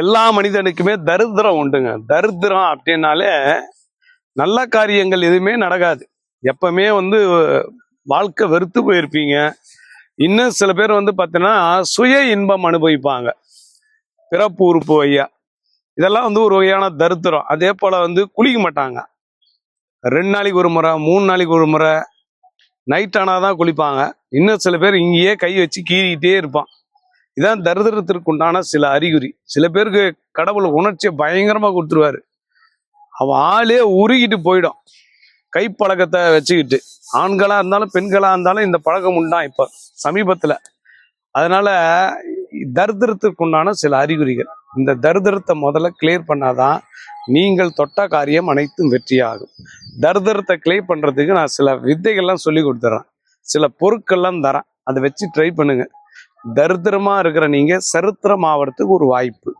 எல்லா மனிதனுக்குமே தரித்திரம் உண்டுங்க. தரித்திரம் அப்படின்னாலே நல்ல காரியங்கள் எதுவுமே நடக்காது. எப்பவுமே வாழ்க்கை வெறுத்து போயிருப்பீங்க. இன்னும் சில பேர் பார்த்தீங்கன்னா சுய இன்பம் அனுபவிப்பாங்க. பிறப்பு உறுப்பு வையா இதெல்லாம் ஒரு வகையான தரித்திரம். அதே போல குளிக்க மாட்டாங்க. 2 நாளைக்கு ஒரு முறை 3 நாளைக்கு ஒரு முறை நைட் ஆனாதான் குளிப்பாங்க. இன்னும் சில பேர் இங்கேயே கை வச்சு கீறிக்கிட்டே இருப்பான். இதான் தரித்திரத்திற்கு உண்டான சில அறிகுறி. சில பேருக்கு கடவுள் உணர்ச்சியை பயங்கரமா கொடுத்துருவாரு. அவன் ஆளே உருகிட்டு போயிடும் கைப்பழக்கத்தை வச்சுக்கிட்டு. ஆண்களா இருந்தாலும் பெண்களா இருந்தாலும் இந்த பழக்கம் உண்டான் இப்ப சமீபத்துல. அதனால தரித்திரத்திற்கு உண்டான சில அறிகுறிகள். இந்த தரித்திரத்தை முதல்ல கிளியர் பண்ணாதான் நீங்கள் தொட்ட காரியம் அனைத்தும் வெற்றியாகும். தரித்திரத்தை கிளியர் பண்றதுக்கு நான் சில வித்தைகள்லாம் சொல்லி கொடுத்துறேன். சில பொருட்கள்லாம் தரேன். அதை வச்சு ட்ரை பண்ணுங்க. தரித்திரமா இருக்கிற நீங்க சரித்திரம் ஆவறதுக்கு ஒரு வாய்ப்பு.